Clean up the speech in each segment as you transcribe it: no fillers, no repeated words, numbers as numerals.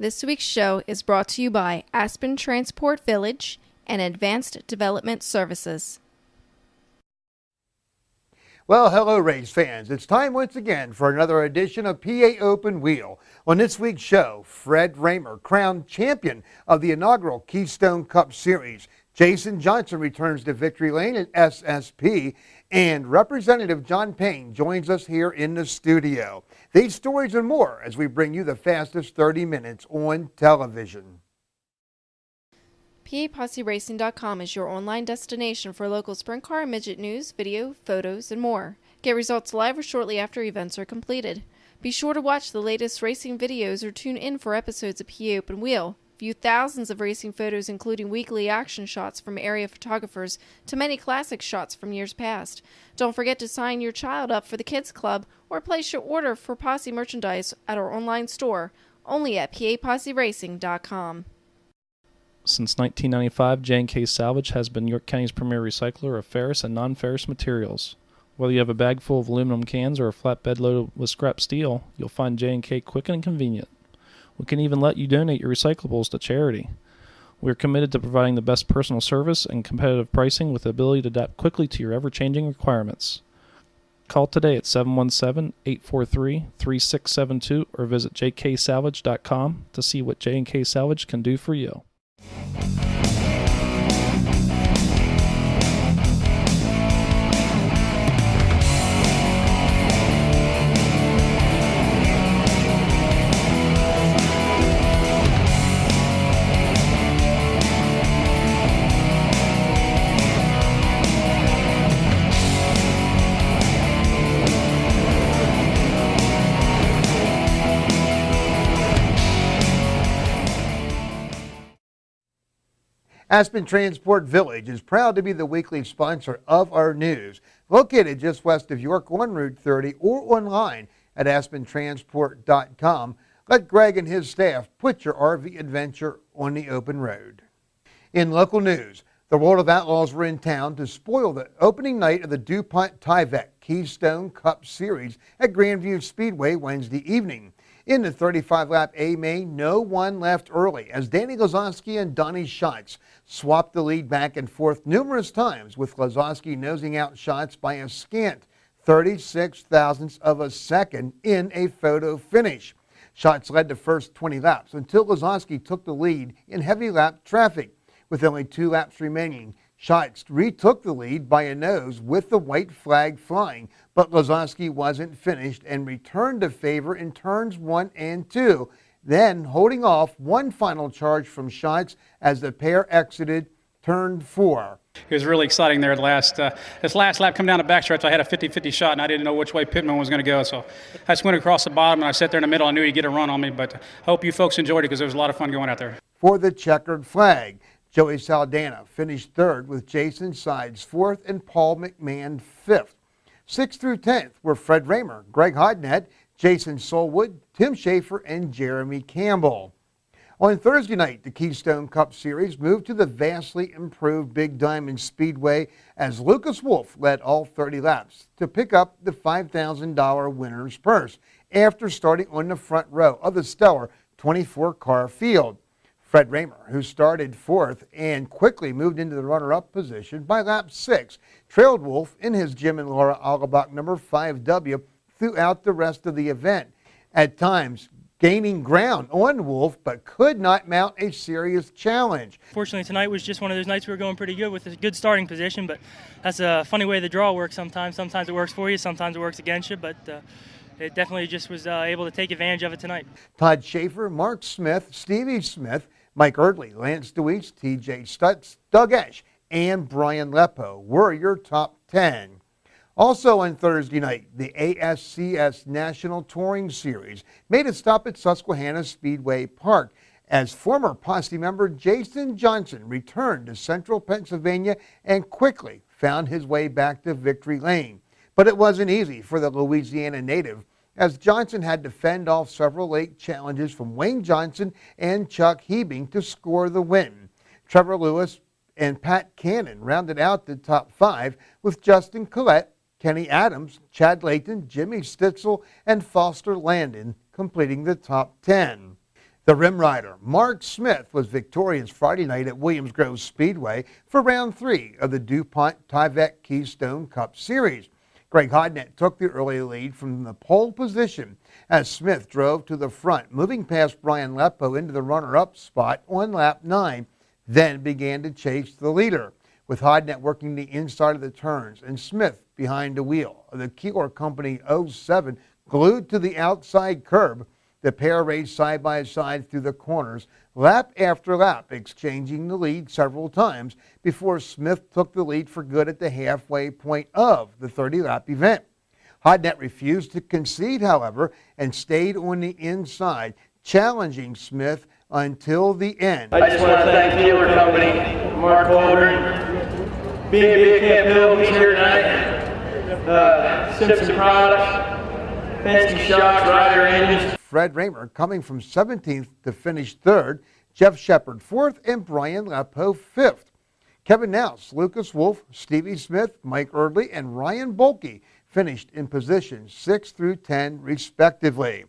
This week's show is brought to you by Aspen Transport Village and Advanced Development Services. Well, hello, race fans. It's time once again for another edition of PA Open Wheel. On this week's show, Fred Raymer, crowned champion of the inaugural Keystone Cup Series. Jason Johnson returns to Victory Lane at SSP, and Representative John Payne joins us here in the studio. These stories and more as we bring you the fastest 30 minutes on television. PAPosseracing.com is your online destination for local sprint car and midget news, video, photos, and more. Get results live or shortly after events are completed. Be sure to watch the latest racing videos or tune in for episodes of PA Open Wheel. View thousands of racing photos, including weekly action shots from area photographers to many classic shots from years past. Don't forget to sign your child up for the Kids Club or place your order for Posse merchandise at our online store, only at PAPosseracing.com. Since 1995, J&K Salvage has been York County's premier recycler of ferrous and non-ferrous materials. Whether you have a bag full of aluminum cans or a flatbed loaded with scrap steel, you'll find J&K quick and convenient. We can even let you donate your recyclables to charity. We are committed to providing the best personal service and competitive pricing with the ability to adapt quickly to your ever-changing requirements. Call today at 717-843-3672 or visit jksalvage.com to see what J&K Salvage can do for you. Aspen Transport Village is proud to be the weekly sponsor of our news. Located just west of York on Route 30 or online at aspentransport.com, let Greg and his staff put your RV adventure on the open road. In local news, the World of Outlaws were in town to spoil the opening night of the DuPont Tyvek Keystone Cup Series at Grandview Speedway Wednesday evening. In the 35-lap A-Main, no one left early as Danny Lazowski and Donnie Schatz swapped the lead back and forth numerous times, with Lazowski nosing out Schatz by a scant 36 thousandths of a second in a photo finish. Schatz led the first 20 laps until Lazowski took the lead in heavy lap traffic. With only 2 laps remaining, Schatz retook the lead by a nose with the white flag flying, but Lazowski wasn't finished and returned the favor in turns 1 and 2, then holding off one final charge from Schatz as the pair exited turn 4. It was really exciting there this last lap come down the backstretch. I had a 50-50 shot, and I didn't know which way Pittman was going to go, so I just went across the bottom, and I sat there in the middle. I knew he'd get a run on me, but I hope you folks enjoyed it because there was a lot of fun going out there. For the checkered flag, Joey Saldana finished 3rd with Jason Sides 4th and Paul McMahon 5th. 6th through 10th were Fred Raymer, Greg Hodnett, Jason Solwood, Tim Schaefer, and Jeremy Campbell. On Thursday night, the Keystone Cup Series moved to the vastly improved Big Diamond Speedway as Lucas Wolf led all 30 laps to pick up the $5,000 winner's purse after starting on the front row of the stellar 24-car field. Fred Raymer, who started 4th and quickly moved into the runner-up position by lap 6, trailed Wolf in his Jim and Laura Augebach number 5W throughout the rest of the event, at times gaining ground on Wolf but could not mount a serious challenge. Fortunately, tonight was just one of those nights we were going pretty good with a good starting position, but that's a funny way the draw works sometimes. Sometimes it works for you, sometimes it works against you, but it definitely just was able to take advantage of it tonight. Todd Schaefer, Mark Smith, Stevie Smith, Mike Erdley, Lance DeWeese, TJ Stutz, Doug Esch, and Brian Lepo were your top 10. Also on Thursday night, the ASCS National Touring Series made a stop at Susquehanna Speedway Park as former Posse member Jason Johnson returned to central Pennsylvania and quickly found his way back to Victory Lane. But it wasn't easy for the Louisiana native, as Johnson had to fend off several late challenges from Wayne Johnson and Chuck Hebing to score the win. Trevor Lewis and Pat Cannon rounded out the top 5, with Justin Collette, Kenny Adams, Chad Layton, Jimmy Stitzel, and Foster Landon completing the top 10. The rim rider, Mark Smith, was victorious Friday night at Williams Grove Speedway for round 3 of the DuPont Tyvek Keystone Cup Series. Greg Hodnett took the early lead from the pole position as Smith drove to the front, moving past Brian Leppo into the runner-up spot on lap 9, then began to chase the leader, with Hodnett working the inside of the turns and Smith behind the wheel of the Keeler Company 07 glued to the outside curb. The pair raced side by side through the corners, lap after lap, exchanging the lead several times before Smith took the lead for good at the halfway point of the 30-lap event. Hodnett refused to concede, however, and stayed on the inside, challenging Smith until the end. I just want to thank Keeler Company, Mark Holder, Big Camp Hill, who's here tonight, Simpson Products, Penske Shocks, Ryder Engines. Fred Raymer coming from 17th to finish 3rd, Jeff Shepard 4th, and Brian Leppo 5th. Kevin Nouse, Lucas Wolf, Stevie Smith, Mike Erdley, and Ryan Bolke finished in positions 6 through 10 respectively.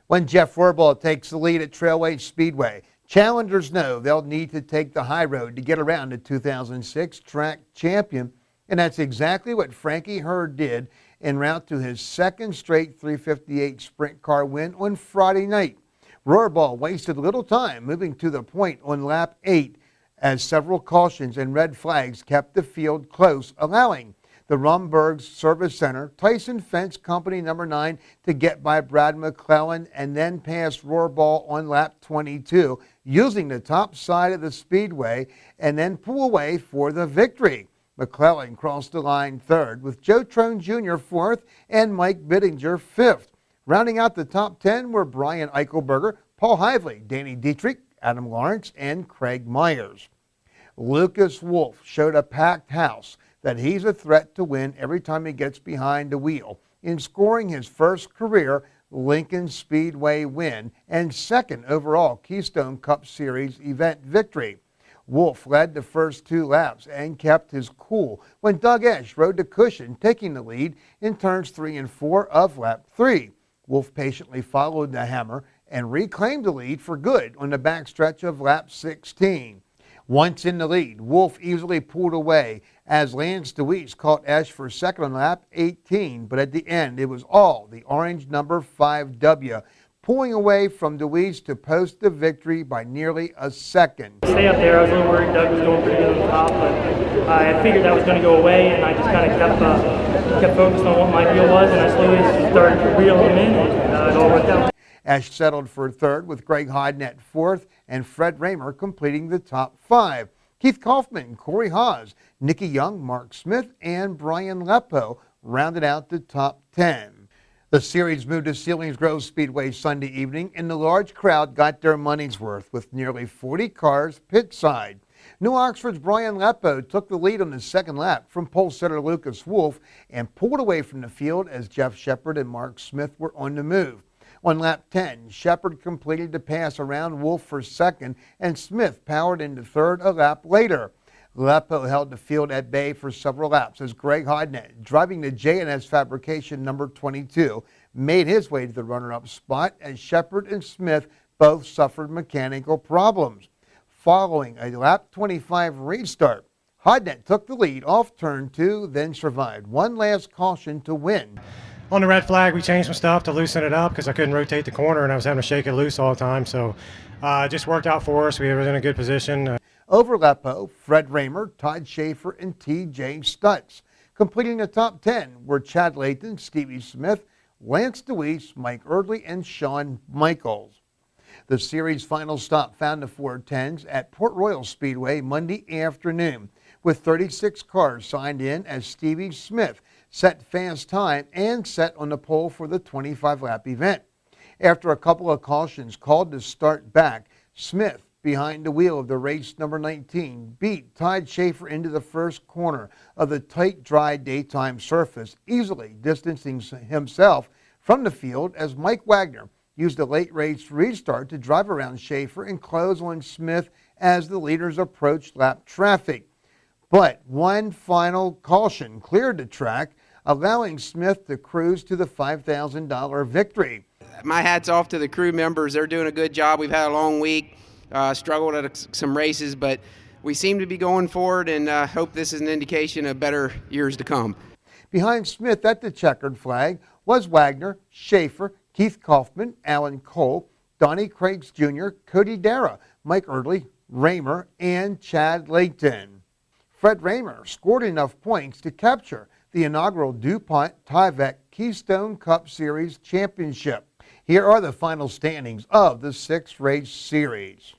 When Jeff Rohrbaugh takes the lead at Trailway Speedway, challengers know they'll need to take the high road to get around the 2006 track champion, and that's exactly what Frankie Hurd did en route to his second straight 358 sprint car win on Friday night. Rohrbaugh wasted little time moving to the point on lap 8 as several cautions and red flags kept the field close, allowing the Rumberg's Service Center Tyson Fence Company number 9 to get by Brad McClellan and then past Rohrbaugh on lap 22, using the top side of the speedway and then pull away for the victory. McClellan crossed the line 3rd, with Joe Trone Jr. 4th and Mike Bittinger 5th. Rounding out the top 10 were Brian Eichelberger, Paul Hively, Danny Dietrich, Adam Lawrence, and Craig Myers. Lucas Wolf showed a packed house that he's a threat to win every time he gets behind the wheel, in scoring his first career Lincoln Speedway win and second overall Keystone Cup Series event victory. Wolf led the first 2 laps and kept his cool when Doug Esch rode the cushion, taking the lead in turns 3 and 4 of lap 3. Wolf patiently followed the hammer and reclaimed the lead for good on the backstretch of lap 16. Once in the lead, Wolf easily pulled away as Lance DeWeese caught Esch for second on lap 18, but at the end it was all the orange number 5W, pulling away from DeWeese to post the victory by nearly a second. Stay up there. I was a little worried Doug was going pretty good on the top, but I figured that was going to go away, and I just kind of kept focused on what my deal was, and I slowly started to reel him in, and it all worked out. Esch settled for 3rd, with Greg Hodnett 4th and Fred Raymer completing the top 5. Keith Kaufman, Corey Haas, Nicky Young, Mark Smith, and Brian Leppo rounded out the top 10. The series moved to Sealing Grove Speedway Sunday evening, and the large crowd got their money's worth with nearly 40 cars pitside. New Oxford's Brian Leppo took the lead on the second lap from pole sitter Lucas Wolf and pulled away from the field as Jeff Shepard and Mark Smith were on the move. On lap 10, Shepard completed the pass around Wolf for second, and Smith powered into 3rd a lap later. Leppo held the field at bay for several laps as Greg Hodnett, driving the J&S Fabrication number 22, made his way to the runner-up spot as Shepard and Smith both suffered mechanical problems. Following a lap 25 restart, Hodnett took the lead off turn 2, then survived one last caution to win. On the red flag, we changed some stuff to loosen it up because I couldn't rotate the corner and I was having to shake it loose all the time. So it just worked out for us. We were in a good position. Over Leppo, Fred Raymer, Todd Schaefer, and T.J. Stutz. Completing the top 10 were Chad Layton, Stevie Smith, Lance DeWeese, Mike Erdley, and Shawn Michaels. The series' final stop found the 410s at Port Royal Speedway Monday afternoon, with 36 cars signed in as Stevie Smith set fast time and set on the pole for the 25-lap event. After a couple of cautions called to start back, Smith, behind the wheel of the race number 19, beat Todd Schaefer into the first corner of the tight, dry daytime surface, easily distancing himself from the field as Mike Wagner used a late race restart to drive around Schaefer and close on Smith as the leaders approached lap traffic. But one final caution cleared the track, allowing Smith to cruise to the $5,000 victory. my hat's off to the crew members. They're doing a good job. We've had a long week, struggled at some races, but we seem to be going forward, and hope this is an indication of better years to come. Behind Smith at the checkered flag was Wagner, Schaefer, Keith Kaufman, Alan Cole, Donnie Craigs Jr., Cody Dara, Mike Erdley, Raymer, and Chad Layton. Fred Raymer scored enough points to capture the inaugural DuPont Tyvek Keystone Cup Series Championship. Here are the final standings of the 6-race series.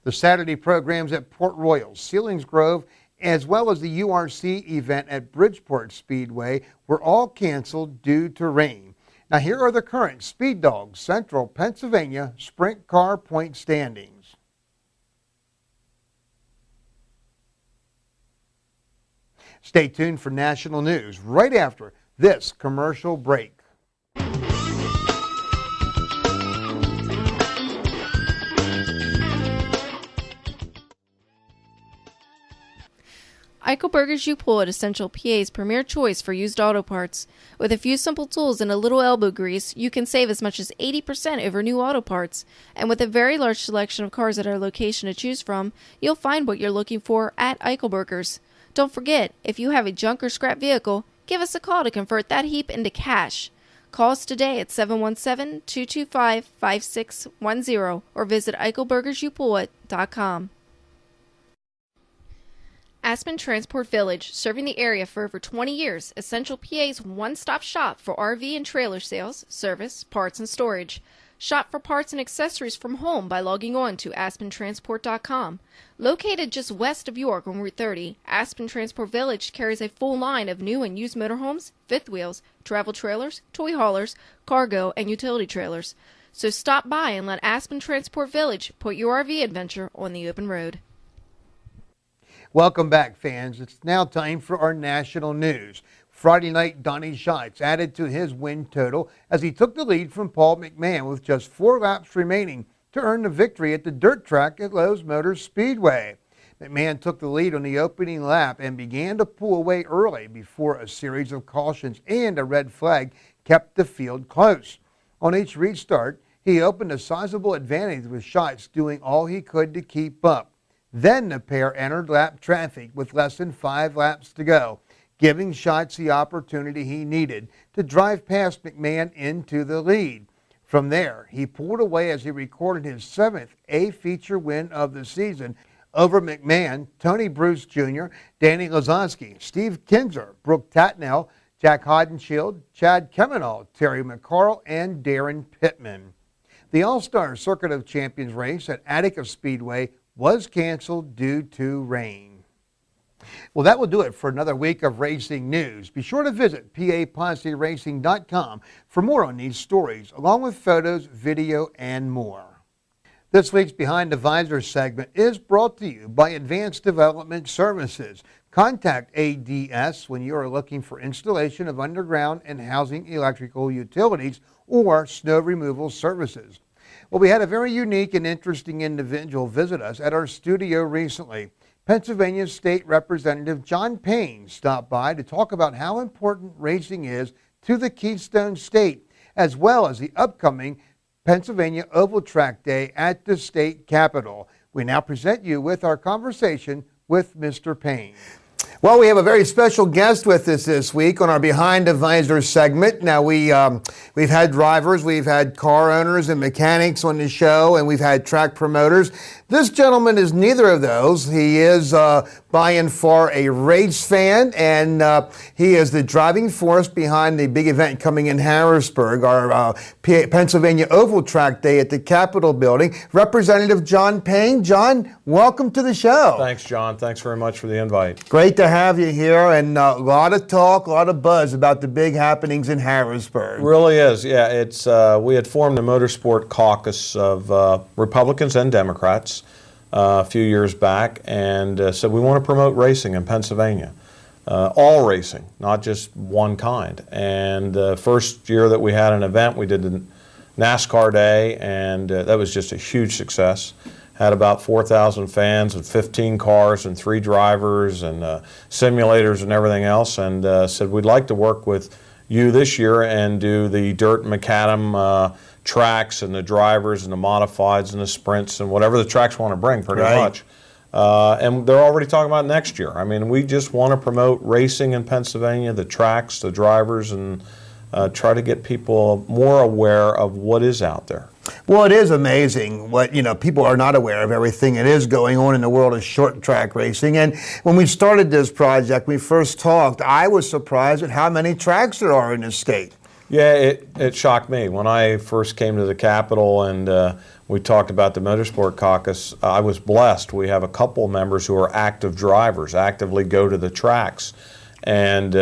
The Saturday programs at Port Royal, Selinsgrove, as well as the URC event at Bridgeport Speedway were all canceled due to rain. Now here are the current Speed Dogs Central Pennsylvania Sprint Car point standings. Stay tuned for national news right after this commercial break. Eichelberger's U-Pull Essential PA's premier choice for used auto parts. With a few simple tools and a little elbow grease, you can save as much as 80% over new auto parts. And with a very large selection of cars at our location to choose from, you'll find what you're looking for at Eichelberger's. Don't forget, if you have a junk or scrap vehicle, give us a call to convert that heap into cash. Call us today at 717-225-5610 or visit eichelbergersupull.com. Aspen Transport Village, serving the area for over 20 years, Essential PA's one-stop shop for RV and trailer sales, service, parts, and storage. Shop for parts and accessories from home by logging on to aspentransport.com. Located just west of York on Route 30, Aspen Transport Village carries a full line of new and used motorhomes, fifth wheels, travel trailers, toy haulers, cargo, and utility trailers. So stop by and let Aspen Transport Village put your RV adventure on the open road. Welcome back, fans. It's now time for our national news. Friday night, Donnie Schatz added to his win total as he took the lead from Paul McMahon with just 4 laps remaining to earn the victory at the dirt track at Lowe's Motor Speedway. McMahon took the lead on the opening lap and began to pull away early before a series of cautions and a red flag kept the field close. On each restart, he opened a sizable advantage with Schatz doing all he could to keep up. Then the pair entered lap traffic with less than 5 laps to go, giving Schatz the opportunity he needed to drive past McMahon into the lead. From there, he pulled away as he recorded his 7th A-feature win of the season over McMahon, Tony Bruce Jr., Danny Lazonsky, Steve Kinzer, Brooke Tatnell, Jack Hodenshield, Chad Kemenall, Terry McCarl, and Darren Pittman. The All-Star Circuit of Champions race at Attica Speedway was canceled due to rain. Well, that will do it for another week of racing news. Be sure to visit PAPosseracing.com for more on these stories, along with photos, video, and more. This week's Behind the Visor segment is brought to you by Advanced Development Services. Contact ADS when you are looking for installation of underground and housing electrical utilities or snow removal services. Well, we had a very unique and interesting individual visit us at our studio recently. Pennsylvania State Representative John Payne stopped by to talk about how important racing is to the Keystone State, as well as the upcoming Pennsylvania Oval Track Day at the state capitol. We now present you with our conversation with Mr. Payne. Well, we have a very special guest with us this week on our Behind the Visor segment. Now, we've had drivers, we've had car owners and mechanics on the show, and we've had track promoters. This gentleman is neither of those. He is by and far a race fan, and he is the driving force behind the big event coming in Harrisburg, our Pennsylvania Oval Track Day at the Capitol Building. Representative John Payne. John, welcome to the show. Thanks, John. Thanks very much for the invite. Great to have you here, and a lot of talk, a lot of buzz about the big happenings in Harrisburg. Really is, yeah. It's we had formed a motorsport caucus of Republicans and Democrats a few years back, and said we want to promote racing in Pennsylvania. All racing, not just one kind. And the first year that we had an event, we did the NASCAR Day, and that was just a huge success. had about 4,000 fans and 15 cars and 3 drivers and simulators and everything else, and said we'd like to work with you this year and do the dirt and macadam tracks and the drivers and the modifieds and the sprints and whatever the tracks want to bring pretty much. And they're already talking about next year. I mean, we just want to promote racing in Pennsylvania, the tracks, the drivers, and try to get people more aware of what is out there. Well, it is amazing what, people are not aware of everything that is going on in the world of short track racing. And when we started this project, we first talked, I was surprised at how many tracks there are in this state. Yeah, it shocked me. When I first came to the Capitol and we talked about the Motorsport Caucus, I was blessed. We have a couple members who are active drivers, actively go to the tracks. And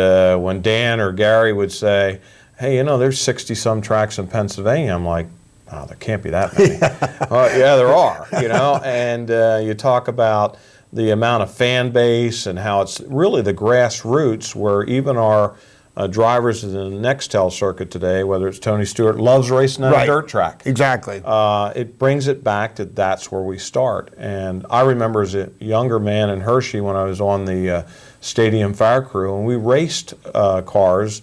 when Dan or Gary would say, hey, there's 60-some tracks in Pennsylvania, I'm like, oh, there can't be that many. Yeah, there are, and you talk about the amount of fan base and how it's really the grassroots where even our drivers in the Nextel circuit today, whether it's Tony Stewart, loves racing on a dirt track. Exactly. It brings it back to that's where we start. And I remember as a younger man in Hershey when I was on the stadium fire crew, and we raced cars,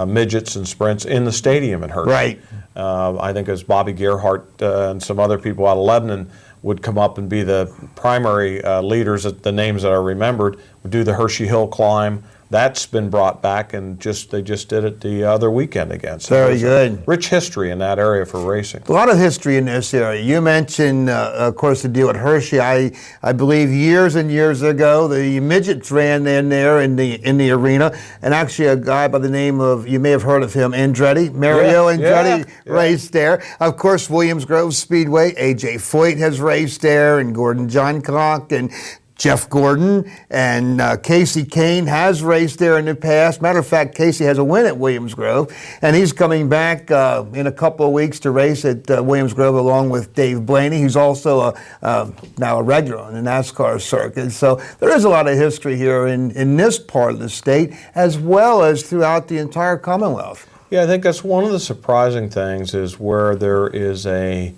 midgets and sprints in the stadium at Hershey. Right. I think it was Bobby Gerhardt and some other people out of Lebanon would come up and be the primary leaders, the names that I remembered, would do the Hershey Hill climb. That's been brought back, and they just did it the other weekend again. So very good. Rich history in that area for racing. A lot of history in this area. You mentioned, of course, the deal at Hershey. I believe years and years ago, the midgets ran in there in the arena, and actually a guy by the name of, you may have heard of him, Mario Andretti raced there. Of course, Williams Grove Speedway, A.J. Foyt has raced there, and Gordon Johncock, and Jeff Gordon, and Casey Kane has raced there in the past. Matter of fact, Casey has a win at Williams Grove, and he's coming back in a couple of weeks to race at Williams Grove along with Dave Blaney, who's also now a regular on the NASCAR circuit. So there is a lot of history here in this part of the state, as well as throughout the entire Commonwealth. Yeah, I think that's one of the surprising things is where there is an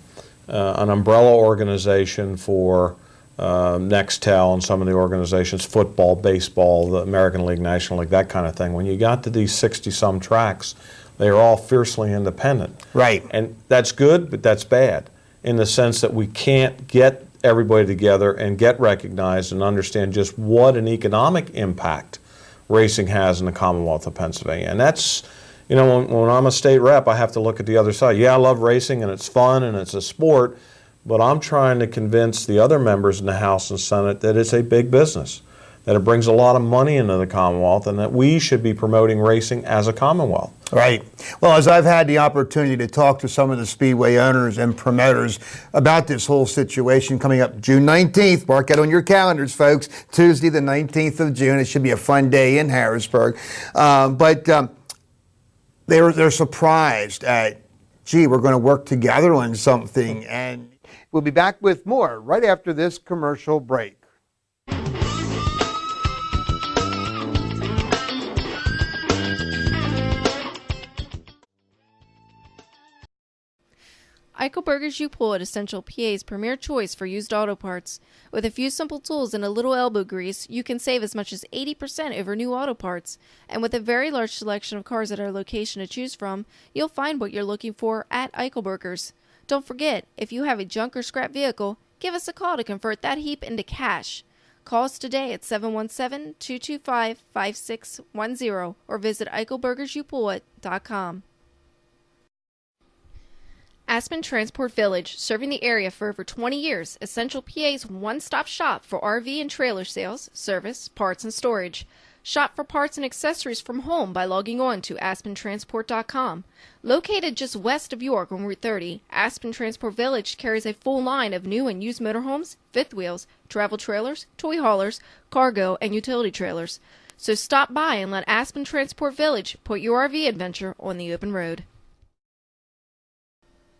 umbrella organization for Nextel and some of the organizations, football, baseball, the American League, National League, that kind of thing. When you got to these 60-some tracks, they are all fiercely independent. Right. And that's good, but that's bad in the sense that we can't get everybody together and get recognized and understand just what an economic impact racing has in the Commonwealth of Pennsylvania. And that's, when I'm a state rep, I have to look at the other side. Yeah, I love racing and it's fun and it's a sport, but I'm trying to convince the other members in the House and Senate that it's a big business, that it brings a lot of money into the Commonwealth, and that we should be promoting racing as a Commonwealth. Right. Well, as I've had the opportunity to talk to some of the Speedway owners and promoters about this whole situation coming up June 19th, mark it on your calendars, folks, Tuesday the 19th of June. It should be a fun day in Harrisburg. But they're surprised at, gee, we're going to work together on something. And we'll be back with more right after this commercial break. Eichelberger's U-Pull Essential PA's premier choice for used auto parts. With a few simple tools and a little elbow grease, you can save as much as 80% over new auto parts. And with a very large selection of cars at our location to choose from, you'll find what you're looking for at Eichelberger's. Don't forget, if you have a junk or scrap vehicle, give us a call to convert that heap into cash. Call us today at 717-225-5610 or visit eichelbergersupull.com. Aspen Transport Village, serving the area for over 20 years, Essential PA's one-stop shop for RV and trailer sales, service, parts, and storage. Shop for parts and accessories from home by logging on to aspentransport.com. Located just west of York on Route 30, Aspen Transport Village carries a full line of new and used motorhomes, fifth wheels, travel trailers, toy haulers, cargo, and utility trailers. So stop by and let Aspen Transport Village put your RV adventure on the open road.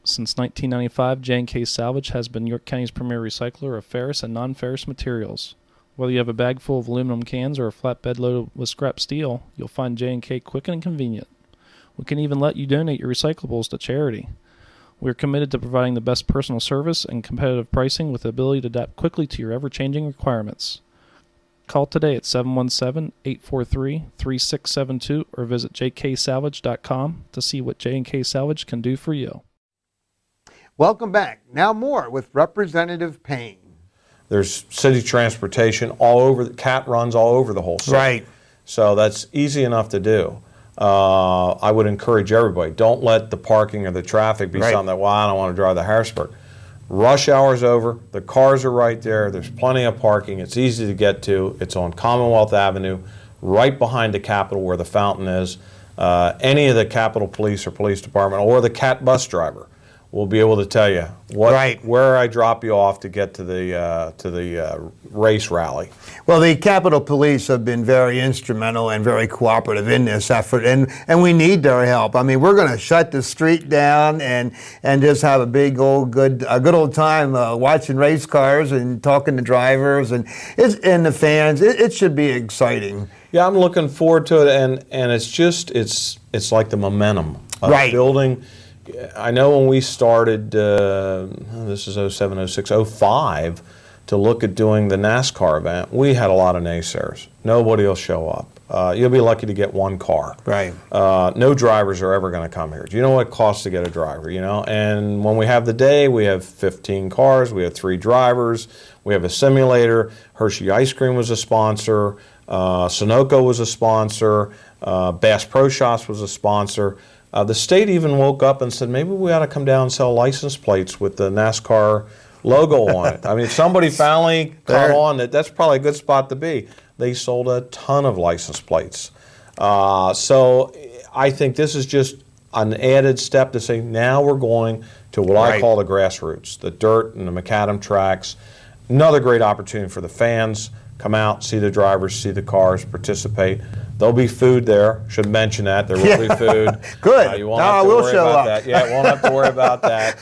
Since 1995, J&K Salvage has been York County's premier recycler of ferrous and non-ferrous materials. Whether you have a bag full of aluminum cans or a flatbed loaded with scrap steel, you'll find J&K quick and convenient. We can even let you donate your recyclables to charity. We're committed to providing the best personal service and competitive pricing with the ability to adapt quickly to your ever-changing requirements. Call today at 717-843-3672 or visit jksalvage.com to see what J&K Salvage can do for you. Welcome back. Now more with Representative Payne. There's city transportation all over, the cat runs all over the whole city. Right. So that's easy enough to do. I would encourage everybody, don't let the parking or the traffic be something that, well, I don't want to drive to Harrisburg. Rush hour's over, the cars are right there, there's plenty of parking, it's easy to get to, it's on Commonwealth Avenue, right behind the Capitol where the fountain is. Any of the Capitol Police or Police Department or the CAT bus driver will be able to tell you where I drop you off to get to the race rally. Well, the Capitol Police have been very instrumental and very cooperative in this effort, and we need their help. I mean, we're going to shut the street down and just have a good old time watching race cars and talking to drivers and the fans. It should be exciting. Yeah, I'm looking forward to it, and it's like the momentum of building. I know when we started, this is 07, 06, 05, to look at doing the NASCAR event, we had a lot of naysayers. Nobody will show up. You'll be lucky to get one car. Right. No drivers are ever going to come here. Do you know what it costs to get a driver? You know, and when we have the day, we have 15 cars, we have 3 drivers, we have a simulator. Hershey Ice Cream was a sponsor. Sunoco was a sponsor. Bass Pro Shops was a sponsor. The state even woke up and said, maybe we ought to come down and sell license plates with the NASCAR logo on it. I mean, somebody finally caught on that's probably a good spot to be. They sold a ton of license plates. So I think this is just an added step to say now we're going to what I call the grassroots, the dirt and the macadam tracks. Another great opportunity for the fans. Come out, see the drivers, see the cars, participate. There'll be food there. Should mention that. There will be food. Good. You won't have to worry about that. Yeah, won't have to worry about that.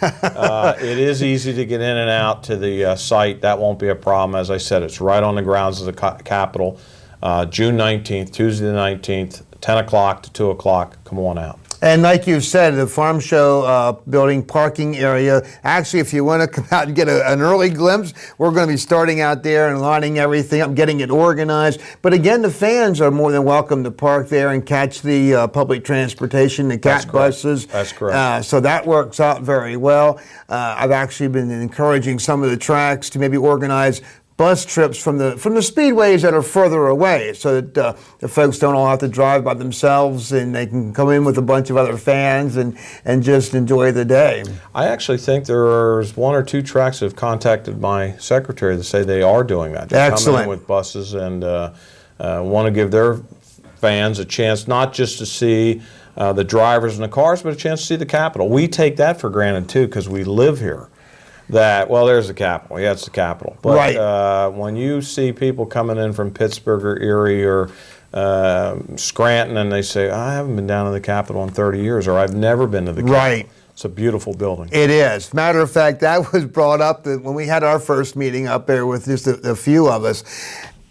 It is easy to get in and out to the site. That won't be a problem. As I said, it's right on the grounds of the Capitol. June 19th, Tuesday the 19th, 10 o'clock to 2 o'clock. Come on out. And like you said, the farm show building parking area, actually, if you want to come out and get an early glimpse, we're going to be starting out there and lining everything up, getting it organized. But again, the fans are more than welcome to park there and catch the public transportation, the CAT buses. That's correct. So that works out very well. I've actually been encouraging some of the tracks to maybe organize bus trips from the speedways that are further away, so that the folks don't all have to drive by themselves, and they can come in with a bunch of other fans and just enjoy the day. I actually think there's 1 or 2 tracks that have contacted my secretary to say they are doing that. They're coming in with buses and want to give their fans a chance not just to see the drivers and the cars, but a chance to see the Capitol. We take that for granted too because we live here. There's the Capitol. Yeah, it's the Capitol. But when you see people coming in from Pittsburgh or Erie or Scranton and they say, I haven't been down to the Capitol in 30 years, or I've never been to the Capitol. Right. It's a beautiful building. It is. Matter of fact, that was brought up when we had our first meeting up there with just a few of us.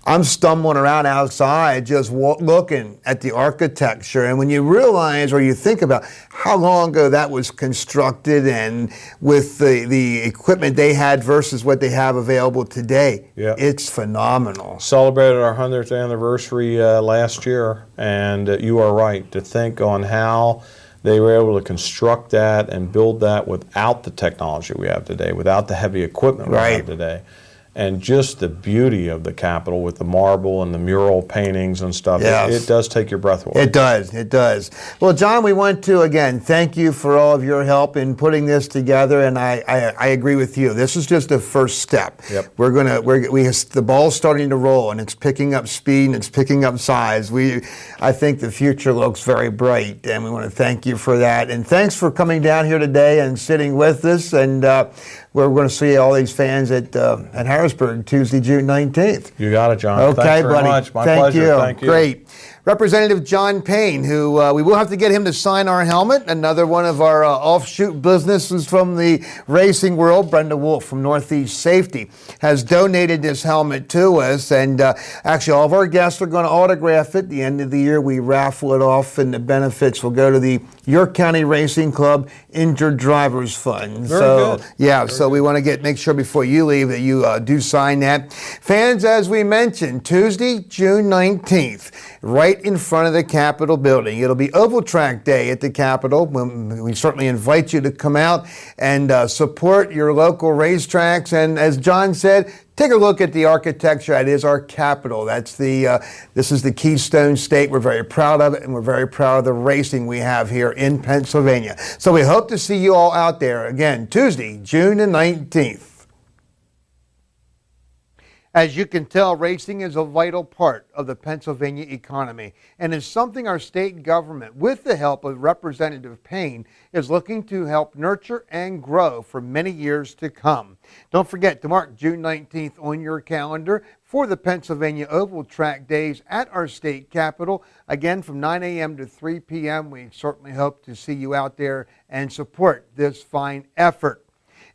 I'm stumbling around outside just looking at the architecture, and when you realize or you think about how long ago that was constructed and with the equipment they had versus what they have available today, it's phenomenal. Celebrated our 100th anniversary last year, and you are right to think on how they were able to construct that and build that without the technology we have today, without the heavy equipment we have today. And just the beauty of the Capitol with the marble and the mural paintings and stuff, it does take your breath away. It does, it does. Well, John, we want to, again, thank you for all of your help in putting this together, and I agree with you. This is just the first step. Yep. The ball's starting to roll, and it's picking up speed, and it's picking up size. I think the future looks very bright, and we want to thank you for that. And thanks for coming down here today and sitting with us, and we're going to see all these fans at Harrisburg Tuesday, June 19th. You got it, John. Okay, Thanks very buddy. much. My pleasure. Thank you. Great. Representative John Payne, who we will have to get him to sign our helmet. Another one of our offshoot businesses from the racing world, Brenda Wolf from Northeast Safety, has donated this helmet to us. And actually, all of our guests are going to autograph it. At the end of the year, we raffle it off, and the benefits will go to the York County Racing Club Injured Drivers Fund. Very good. Yeah, so we want to make sure before you leave that you do sign that. Fans, as we mentioned, Tuesday, June 19th, right in front of the Capitol building. It'll be Oval Track Day at the Capitol. We certainly invite you to come out and support your local racetracks. And as John said, take a look at the architecture. It is our capital. This is the Keystone State. We're very proud of it, and we're very proud of the racing we have here in Pennsylvania. So we hope to see you all out there again, Tuesday, June the 19th. As you can tell, racing is a vital part of the Pennsylvania economy and is something our state government, with the help of Representative Payne, is looking to help nurture and grow for many years to come. Don't forget to mark June 19th on your calendar for the Pennsylvania Oval Track Days at our state capitol. Again, from 9 a.m. to 3 p.m. We certainly hope to see you out there and support this fine effort.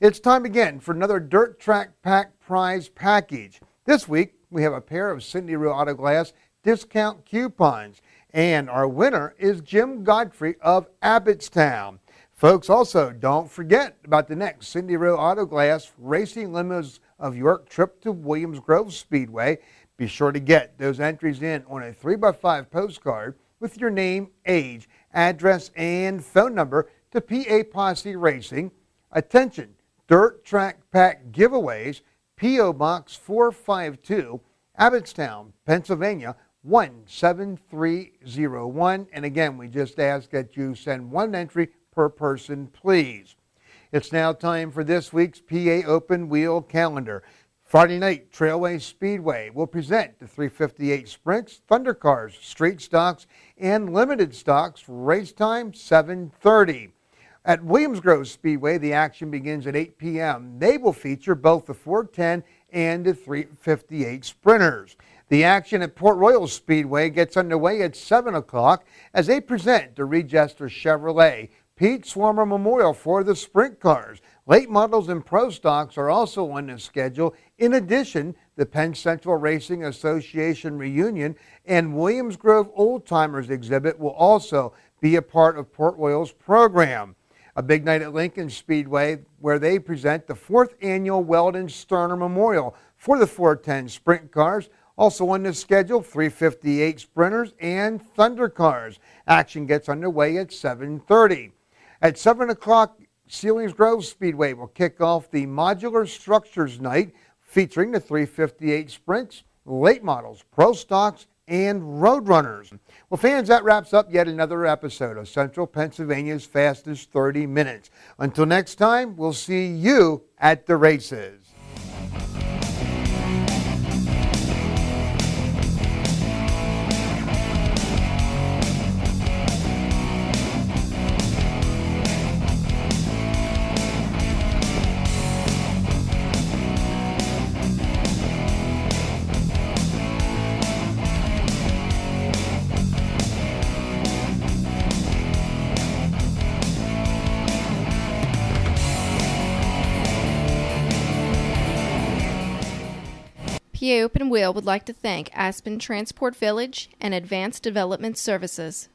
It's time again for another Dirt Track Pack prize package. This week, we have a pair of Cindy Rowe Auto Glass discount coupons, and our winner is Jim Godfrey of Abbottstown. Folks, also, don't forget about the next Cindy Rowe Auto Glass Racing Limos of York trip to Williams Grove Speedway. Be sure to get those entries in on a 3x5 postcard with your name, age, address, and phone number to PAPosseracing. Attention, Dirt Track Pack giveaways, P.O. Box 452, Abbottstown, Pennsylvania, 17301. And again, we just ask that you send one entry per person, please. It's now time for this week's PA Open Wheel Calendar. Friday night, Trailway Speedway will present the 358 Sprints, Thunder Cars, Street Stocks, and Limited Stocks. Race time, 7:30. At Williams Grove Speedway, the action begins at 8 p.m. They will feature both the 410 and the 358 Sprinters. The action at Port Royal Speedway gets underway at 7 o'clock as they present the Regester Chevrolet Pete Swarmer Memorial for the Sprint Cars. Late models and pro stocks are also on the schedule. In addition, the Penn Central Racing Association reunion and Williams Grove Old Timers exhibit will also be a part of Port Royal's program. A big night at Lincoln Speedway where they present the 4th annual Weldon Sterner Memorial for the 410 Sprint Cars. Also on the schedule, 358 Sprinters and Thunder Cars. Action gets underway at 7:30. At 7 o'clock, Sealings Grove Speedway will kick off the Modular Structures Night featuring the 358 Sprints, late models, pro stocks, and Roadrunners. Well, fans, that wraps up yet another episode of Central Pennsylvania's Fastest 30 Minutes. Until next time, we'll see you at the races. PA Open Wheel would like to thank Aspen Transport Village and Advanced Development Services.